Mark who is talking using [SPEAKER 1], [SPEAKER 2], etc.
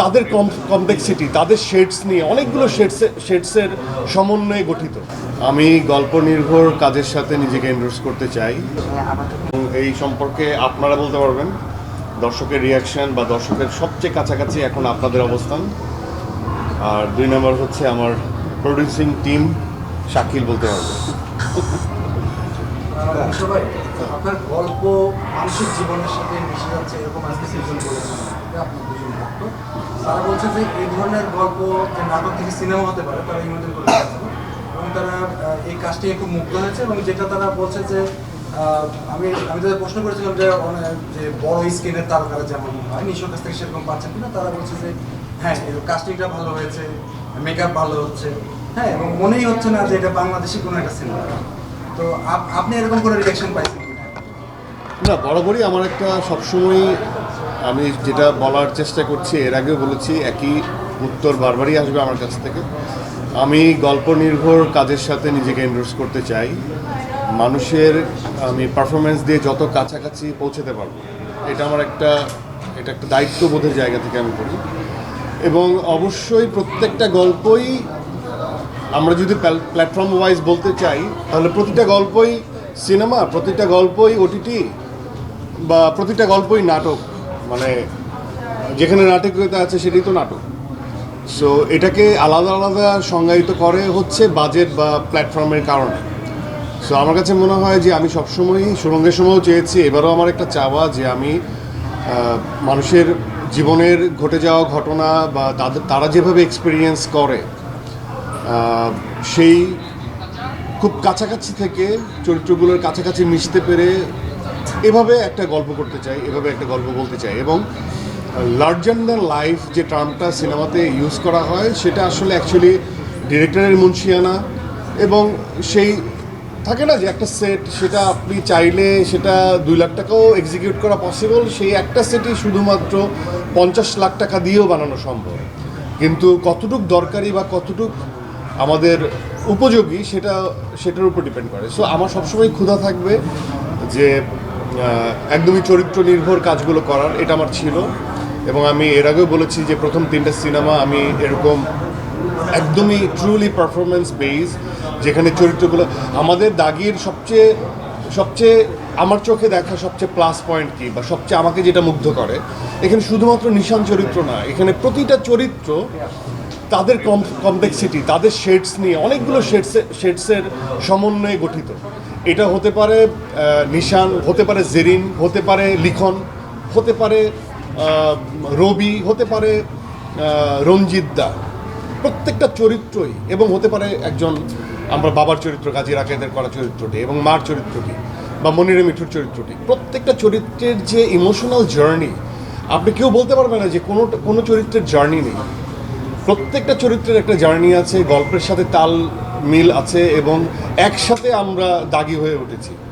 [SPEAKER 1] তাদের কমপ্লেক্সিটি, তাদের শেডস নিয়ে অনেকগুলো শেডসের সমন্বয়ে গঠিত। আমি গল্প নির্ভর কাজের সাথে নিজেকে এন্ডোর্স করতে চাই। এই সম্পর্কে আপনারা বলতে পারবেন, দর্শকের রিয়াকশন বা দর্শকের সবচেয়ে কাছাকাছি এখন আপনাদের অবস্থান। আর 2 নম্বর হচ্ছে আমার প্রডিউসিং টিম, শাকিল বলতে পারবে।
[SPEAKER 2] সবাই আপনার গল্প মানুষের জীবনের সাথে মিশে যাচ্ছে এরকম আজকে সিজন বলেছেন আপনার দুজন ভক্ত। তারা বলছে যে এই ধরনের গল্প যে নাটক থেকে সিনেমা হতে পারে তারা ইমাজিন করে যাচ্ছেন এবং তারা এই কাজটি খুব মুগ্ধ হয়েছে। এবং যেটা তারা বলছে যে আমি তাদের প্রশ্ন করেছিলাম যে যে বড় স্ক্রিনের তারকারা যেমন হয় নিশোর কাছ থেকে সেরকম পাচ্ছেন কিনা, তারা বলছে যে হ্যাঁ কাস্টিংটা ভালো হয়েছে, মেকআপ ভালো হচ্ছে, হ্যাঁ, এবং মনেই হচ্ছে না যে এটা বাংলাদেশি কোনো একটা সিনেমা। তো আপনি এরকম করে রিঅ্যাকশন পাইছেন
[SPEAKER 1] না, বরাবরই আমার একটা সবসময় আমি যেটা বলার চেষ্টা করছি, এর আগেও বলেছি, একই উত্তর বারবারই আসবে আমার কাছ থেকে। আমি গল্প নির্ভর কাজের সাথে নিজেকে এন্ডোর্স করতে চাই। মানুষের আমি পারফরমেন্স দিয়ে যত কাছাকাছি পৌঁছাতে পারবো, এটা আমার একটা দায়িত্ববোধের জায়গা থেকে আমি করি। এবং অবশ্যই প্রত্যেকটা গল্পই আমরা যদি প্ল্যাটফর্ম ওয়াইজ বলতে চাই, তাহলে প্রতিটা গল্পই সিনেমা, প্রতিটা গল্পই ওটিটি, বা প্রতিটা গল্পই নাটক। মানে যেখানে নাটকীয়তা আছে সেটাই তো নাটক। সো এটাকে আলাদা আলাদা সংজ্ঞায়িত করে হচ্ছে বাজেট বা প্ল্যাটফর্মের কারণে। সো আমার কাছে মনে হয় যে আমি সবসময়ই সুরঙ্গের সময়ও চেয়েছি, এবারও আমার একটা চাওয়া যে আমি মানুষের জীবনের ঘটে যাওয়া ঘটনা বা তারা যেভাবে এক্সপিরিয়েন্স করে সেই খুব কাছাকাছি থেকে চরিত্রগুলোর কাছাকাছি মিশতে পেরে এভাবে একটা গল্প করতে চাই, এভাবে একটা গল্প বলতে চাই। এবং লার্জার দ্যান লাইফ যে টার্মটা সিনেমাতে ইউজ করা হয় সেটা আসলে অ্যাকচুয়ালি ডিরেক্টরের মুন্সিয়ানা। এবং সেই থাকে না যে একটা সেট, সেটা আপনি চাইলে সেটা 2 লাখ টাকাও এক্সিকিউট করা পসিবল, সেই একটা সেটই শুধুমাত্র 50 লাখ টাকা দিয়েও বানানো সম্ভব। কিন্তু কতটুক দরকারি বা কতটুক আমাদের উপযোগী সেটার উপর ডিপেন্ড করে। সো আমার সবসময় ক্ষুধা থাকবে যে একদমই চরিত্র নির্ভর কাজগুলো করার, এটা আমার ছিল। এবং আমি এর আগেও বলেছি যে প্রথম 3টা সিনেমা আমি এরকম একদমই ট্রুলি পারফরমেন্স বেস, যেখানে চরিত্রগুলো আমাদের দাগির সবচেয়ে আমার চোখে দেখা সবচেয়ে প্লাস পয়েন্ট কী বা সবচেয়ে আমাকে যেটা মুগ্ধ করে, এখানে শুধুমাত্র নিশান চরিত্র না, এখানে প্রতিটা চরিত্র তাদের কমপ্লেক্সিটি, তাদের শেডস নিয়ে অনেকগুলো শেডসের সমন্বয়ে গঠিত। এটা হতে পারে নিশান, হতে পারে জেরিন, হতে পারে লিখন, হতে পারে রবি, হতে পারে রঞ্জিত দা, প্রত্যেকটা চরিত্রই, এবং হতে পারে একজন আমরা বাবার চরিত্র কাজী রাকেদের করা চরিত্রটি, এবং মার চরিত্রটি বা মনিরে মিঠুর চরিত্রটি। প্রত্যেকটা চরিত্রের যে ইমোশনাল জার্নি, আপনি কেউ বলতে পারবে না যে কোনো চরিত্রের জার্নি নেই। প্রত্যেকটা চরিত্রের একটা জার্নি আছে, গল্পের সাথে তাল মিল আছে, এবং একসাথে আমরা দাগি হয়ে উঠেছি।